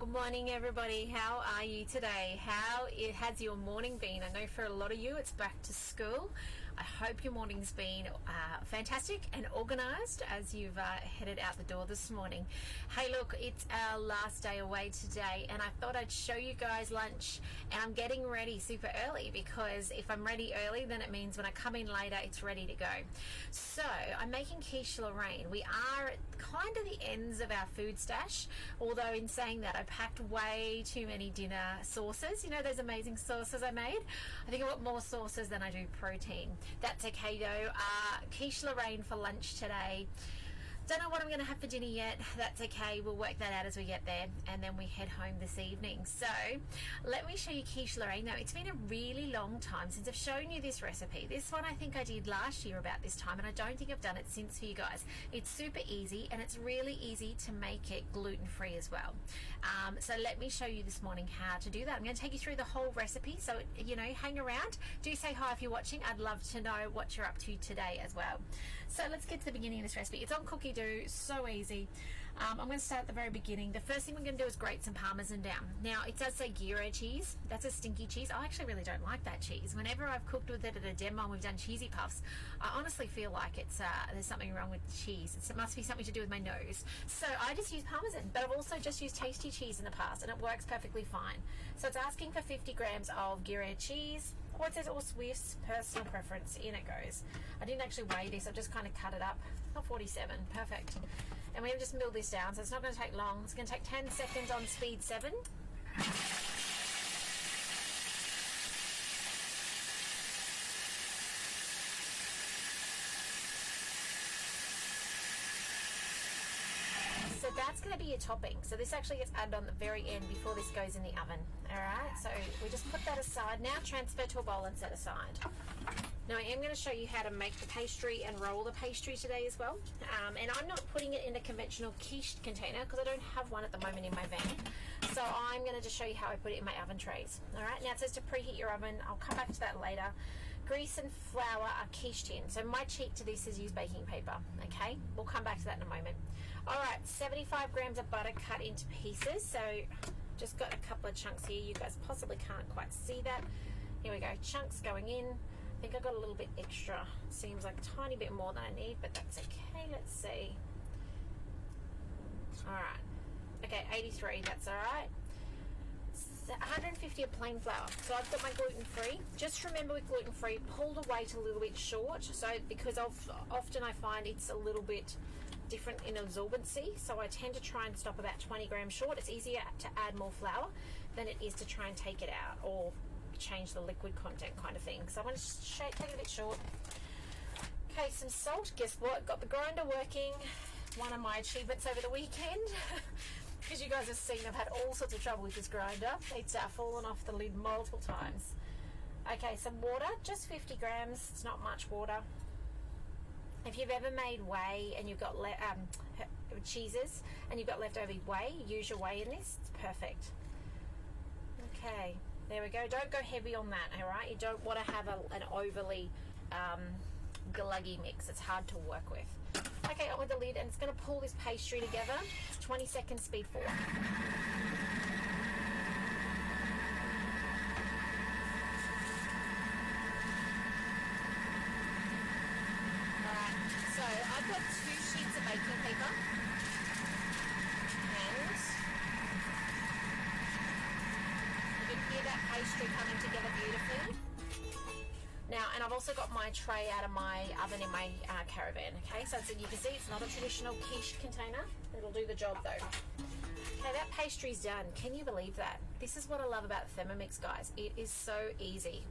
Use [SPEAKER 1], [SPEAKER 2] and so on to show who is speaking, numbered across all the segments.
[SPEAKER 1] Good morning, everybody. How are you today? How has your morning been? I know for a lot of you it's back to school. I hope your morning's been fantastic and organised as you've headed out the door this morning. Hey, look, it's our last day away today, and I thought I'd show you guys lunch. And I'm getting ready super early because if I'm ready early, then it means when I come in later, it's ready to go. So I'm making Quiche Lorraine. We are at kind of the ends of our food stash, although in saying that, I packed way too many dinner sauces. You know those amazing sauces I made? I think I want more sauces than I do protein. That's okay though. Quiche Lorraine for lunch today. Don't know what I'm going to have for dinner yet. That's okay. We'll work that out as we get there, and then we head home this evening. So let me show you Quiche Lorraine. Now, it's been a really long time since I've shown you this recipe. This one I think I did last year about this time, and I don't think I've done it since for you guys. It's super easy, and it's really easy to make it gluten-free as well. So let me show you this morning how to do that. I'm going to take you through the whole recipe, so you know, hang around. Do say hi if you're watching. I'd love to know what you're up to today as well. So let's get to the beginning of this recipe. It's on Cookie Do, so easy. I'm going to start at the very beginning. The first thing we're going to do is grate some Parmesan down. Now, it does say Gyro cheese. That's a stinky cheese. I actually really don't like that cheese. Whenever I've cooked with it at a demo and we've done cheesy puffs, I honestly feel like it's there's something wrong with the cheese. It must be something to do with my nose. So I just use Parmesan, but I've also just used Tasty cheese in the past, and it works perfectly fine. So it's asking for 50 grams of Gyro cheese, or it says all Swiss, personal preference. In it goes. I didn't actually weigh this. I've just kind of cut it up. Not 47. Perfect. And we have just milled this down, so it's not going to take long. It's going to take 10 seconds on speed 7. So that's going to be your topping. So this actually gets added on the very end before this goes in the oven. Alright, so we just put that aside. Now transfer to a bowl and set aside. Now I am going to show you how to make the pastry and roll the pastry today as well. And I'm not putting it in a conventional quiche container because I don't have one at the moment in my van. So I'm going to just show you how I put it in my oven trays. Alright, now it says to preheat your oven. I'll come back to that later. Grease and flour are quiche tin. So my cheat to this is use baking paper. Okay, we'll come back to that in a moment. Alright, 75 grams of butter cut into pieces. So just got a couple of chunks here. You guys possibly can't quite see that. Here we go, chunks going in. I think I got a little bit extra. Seems like a tiny bit more than I need, but that's okay. Let's see. Alright. Okay, 83, that's alright. 150 of plain flour. So I've got my gluten-free. Just remember with gluten-free, pull the weight a little bit short. So because often I find it's a little bit different in absorbency, so I tend to try and stop about 20 grams short. It's easier to add more flour than it is to try and take it out or change the liquid content kind of thing. So I'm going to take it a bit short. Okay, some salt. Guess what? Got the grinder working. One of my achievements over the weekend. Because you guys have seen I've had all sorts of trouble with this grinder. It's fallen off the lid multiple times. Okay, some water, just 50 grams. It's not much water. If you've ever made whey and you've got cheeses and you've got leftover whey, use your whey in this. It's perfect. Okay, there we go. Don't go heavy on that, all right? You don't want to have an overly gluggy mix. It's hard to work with. Okay, on with the lid, and it's going to pull this pastry together. It's 20 seconds, speed 4. Alright, so I've got 2 sheets of baking paper, and you can hear that pastry coming together beautifully. Now, and I've also got my tray out of my oven in my caravan, okay? So you can see it's not a traditional quiche container. It'll do the job though. Okay, that pastry's done. Can you believe that? This is what I love about Thermomix, guys. It is so easy.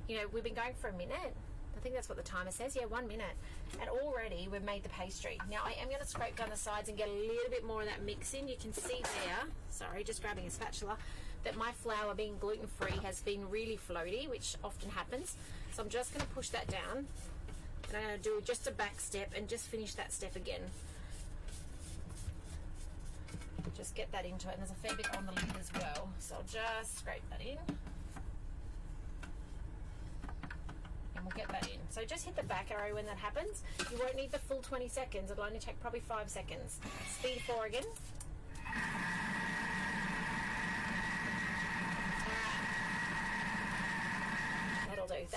[SPEAKER 1] You know, we've been going for a minute. I think that's what the timer says. Yeah, 1 minute. And already we've made the pastry. Now, I am going to scrape down the sides and get a little bit more of that mix in. You can see there, sorry, just grabbing a spatula, that my flour, being gluten-free, has been really floaty, which often happens. So I'm just going to push that down. And I'm going to do just a back step and just finish that step again. Just get that into it. And there's a fair bit on the lid as well. So I'll just scrape that in. And we'll get that in. So just hit the back arrow when that happens. You won't need the full 20 seconds. It'll only take probably 5 seconds. Speed 4 again.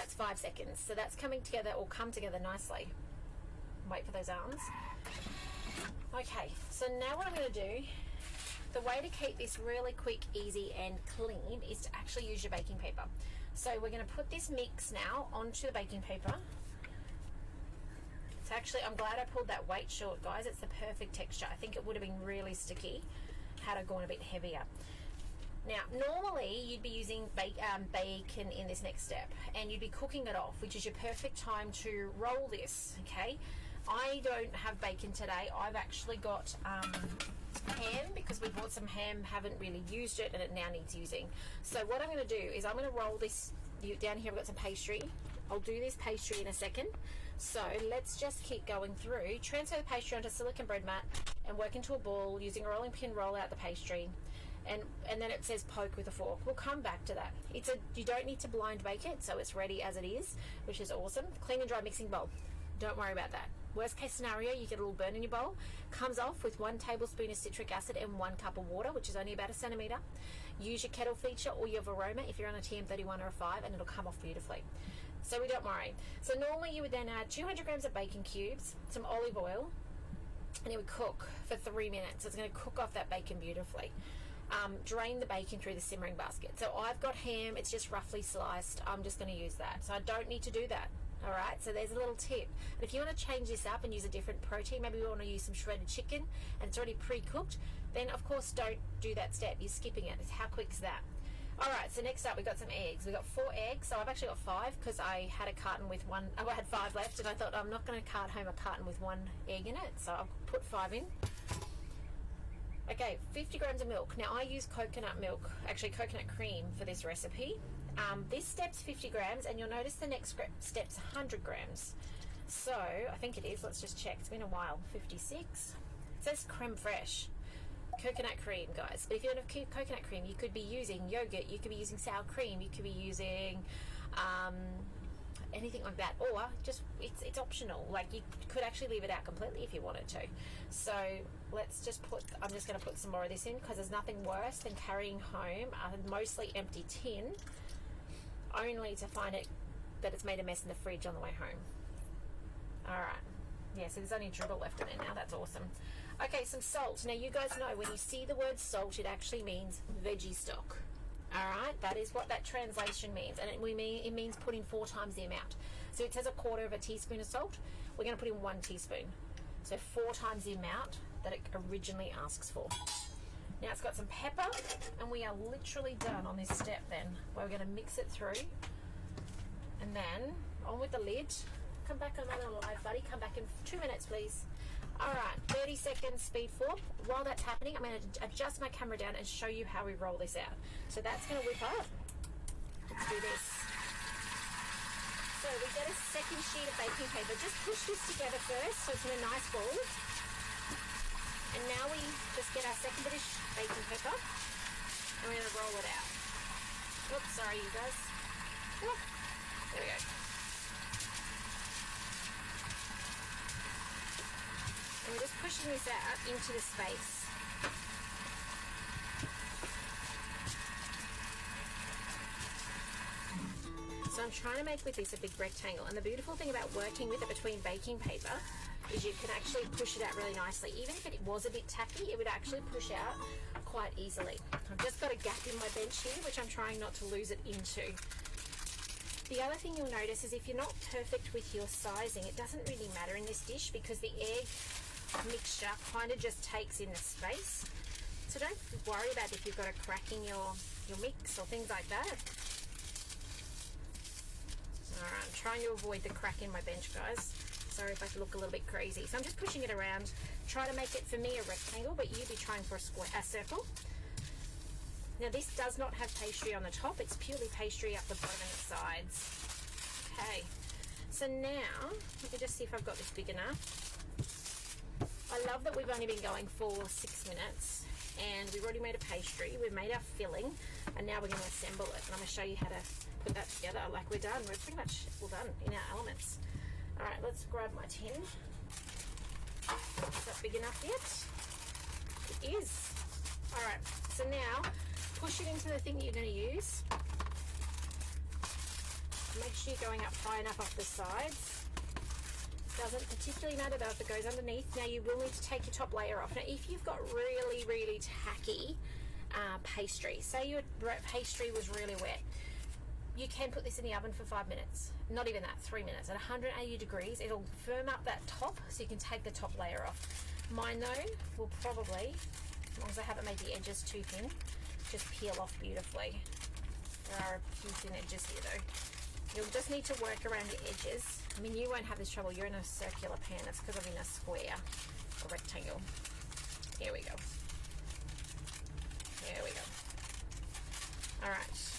[SPEAKER 1] that's 5 seconds. So that's coming together, or come together nicely. Wait for those arms. Okay, so now what I'm going to do, the way to keep this really quick, easy and clean is to actually use your baking paper. So we're going to put this mix now onto the baking paper. So actually, I'm glad I pulled that weight short, guys. It's the perfect texture. I think it would have been really sticky had I gone a bit heavier. Now, normally you'd be using bacon in this next step, and you'd be cooking it off, which is your perfect time to roll this, okay? I don't have bacon today. I've actually got ham, because we bought some ham, haven't really used it, and it now needs using. So what I'm going to do is I'm going to roll this down here. I've got some pastry. I'll do this pastry in a second. So let's just keep going through. Transfer the pastry onto a silicone bread mat and work into a ball using a rolling pin. Roll out the pastry, and then it says poke with a fork. We'll come back to that. You don't need to blind bake it, so it's ready as it is, which is awesome. Clean and dry mixing bowl. Don't worry about that. Worst case scenario, you get a little burn in your bowl. Comes off with 1 tablespoon of citric acid and 1 cup of water, which is only about a centimetre. Use your kettle feature or your Varoma if you're on a TM31 or a 5, and it'll come off beautifully. So we don't worry. So normally you would then add 200 grams of bacon cubes, some olive oil, and it would cook for 3 minutes. It's going to cook off that bacon beautifully. Drain the bacon through the simmering basket. So I've got ham, it's just roughly sliced. I'm just going to use that. So I don't need to do that. All right, so there's a little tip. And if you want to change this up and use a different protein, maybe we want to use some shredded chicken and it's already pre-cooked, then of course don't do that step. You're skipping it. How quick is that? All right, so next up we've got some eggs. We've got 4 eggs. So I've actually got 5 because I had a carton with one. I had 5 left, and I thought I'm not going to cart home a carton with 1 egg in it. So I'll put 5 in. Okay, 50 grams of milk. Now I use coconut milk, actually coconut cream for this recipe. This step's 50 grams, and you'll notice the next step's 100 grams. So I think it is. Let's just check. It's been a while. 56. It says creme fraiche. Coconut cream, guys. But if you don't have coconut cream, you could be using yogurt, you could be using sour cream, you could be using anything like that, or just it's optional. Like, you could actually leave it out completely if you wanted to. So let's just I'm just going to put some more of this in, because there's nothing worse than carrying home a mostly empty tin only to find that it's made a mess in the fridge on the way home. All right. Yeah, so there's only dribble left in it now. That's awesome. Okay, some salt. Now, you guys know when you see the word salt, it actually means veggie stock. All right, that is what that translation means, and it means putting 4 times the amount. So it says 1/4 teaspoon of salt. We're going to put in 1 teaspoon. So 4 times the amount that it originally asks for. Now it's got some pepper, and we are literally done on this step then, where we're going to mix it through. And then on with the lid. Come back on my little live, buddy. Come back in 2 minutes, please. All right, 30 seconds, speed 4. While that's happening, I'm going to adjust my camera down and show you how we roll this out. So that's going to whip up. Let's do this. So we get a second sheet of baking paper. Just push this together first so it's in a nice ball. And now we just get our second bit of baking paper, and we're going to roll it out. Oops, sorry, you guys. Oh, there we go. And we're just pushing this out into the space. So I'm trying to make with this a big rectangle, and the beautiful thing about working with it between baking paper is you can actually push it out really nicely. Even if it was a bit tacky, it would actually push out quite easily. I've just got a gap in my bench here, which I'm trying not to lose it into. The other thing you'll notice is if you're not perfect with your sizing, it doesn't really matter in this dish, because the egg mixture kind of just takes in the space. So don't worry about if you've got a crack in your mix or things like that. Alright, I'm trying to avoid the crack in my bench, guys. Sorry if I look a little bit crazy. So I'm just pushing it around, try to make it, for me, a rectangle, but you'd be trying for a circle. Now this does not have pastry on the top, it's purely pastry up the bottom and the sides. Okay, so now, let me just see if I've got this big enough. I love that we've only been going for 6 minutes, and we've already made a pastry, we've made our filling, and now we're going to assemble it. And I'm going to show you how to put that together. Like, we're done, we're pretty much all done in our elements. All right, let's grab my tin. Is that big enough yet? It is. All right, so now push it into the thing that you're going to use. Make sure you're going up high enough off the sides. Doesn't particularly matter though if it goes underneath. Now you will need to take your top layer off. Now if you've got really, really tacky pastry, say your pastry was really wet, you can put this in the oven for 5 minutes. Not even that, 3 minutes. At 180 degrees, it'll firm up that top so you can take the top layer off. Mine though will probably, as long as I haven't made the edges too thin, just peel off beautifully. There are a few thin edges here though. You'll just need to work around your edges. I mean, you won't have this trouble. You're in a circular pan. It's because I'm in a square or rectangle. Here we go. There we go. All right.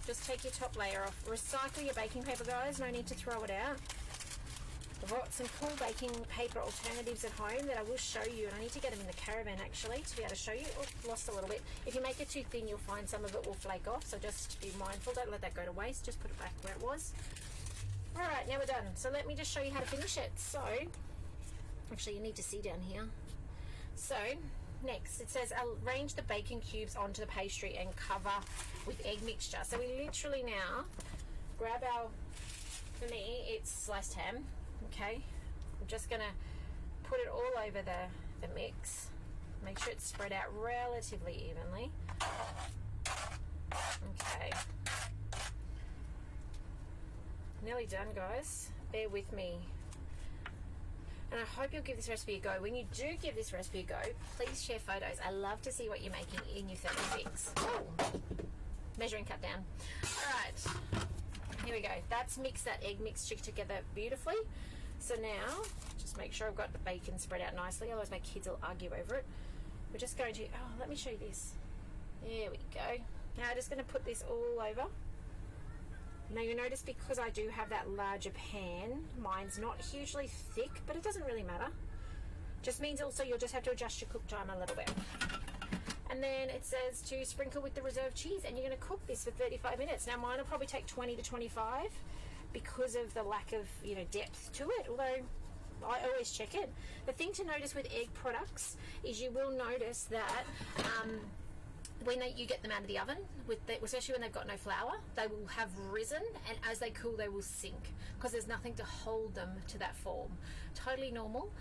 [SPEAKER 1] Just take your top layer off. Recycle your baking paper, guys. No need to throw it out. I've got some cool baking paper alternatives at home that I will show you, and I need to get them in the caravan actually to be able to show you. Oh, lost a little bit. If you make it too thin, you'll find some of it will flake off, so just be mindful. Don't let that go to waste. Just put it back where it was. All right, now we're done. So let me just show you how to finish it. So, actually you need to see down here. So, next it says arrange the baking cubes onto the pastry and cover with egg mixture. So we literally now grab our, for me it's sliced ham. Okay, I'm just gonna put it all over the mix. Make sure it's spread out relatively evenly. Okay, nearly done, guys. Bear with me. And I hope you'll give this recipe a go. When you do give this recipe a go, please share photos. I love to see what you're making in your Thermomix. Oh, measuring cut down. All right, here we go. That's mixed that egg mixture together beautifully. So now, just make sure I've got the bacon spread out nicely, otherwise my kids will argue over it. We're just going to, oh, let me show you this. There we go. Now I'm just going to put this all over. Now you notice because I do have that larger pan, mine's not hugely thick, but it doesn't really matter. Just means also you'll just have to adjust your cook time a little bit. And then it says to sprinkle with the reserved cheese, and you're going to cook this for 35 minutes. Now mine will probably take 20 to 25 because of the lack of, you know, depth to it, although I always check it. The thing to notice with egg products is you will notice that when you get them out of the oven, especially when they've got no flour, they will have risen, and as they cool they will sink because there's nothing to hold them to that form. Totally normal.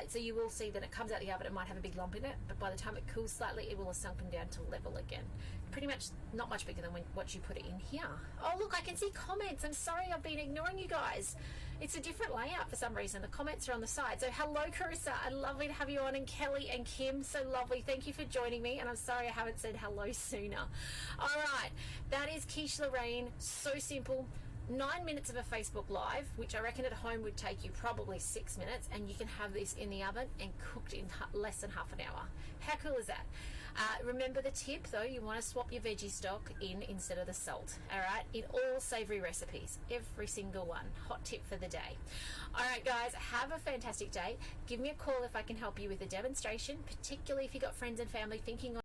[SPEAKER 1] So you will see that it comes out of the oven, it might have a big lump in it, but by the time it cools slightly it will have sunken down to level again. Pretty much not much bigger than what you put it in here. Oh look, I can see comments. I'm sorry I've been ignoring you guys. It's a different layout for some reason. The comments are on the side. So hello Carissa, lovely to have you on, and Kelly and Kim, so lovely. Thank you for joining me, and I'm sorry I haven't said hello sooner. All right, that is Quiche Lorraine. So simple. 9 minutes of a Facebook Live, which I reckon at home would take you probably 6 minutes, and you can have this in the oven and cooked in less than half an hour. How cool is that? Remember the tip though, you want to swap your veggie stock in instead of the salt, all right, in all savory recipes, every single one. Hot tip for the day. All right guys, have a fantastic day. Give me a call if I can help you with a demonstration, particularly if you've got friends and family thinking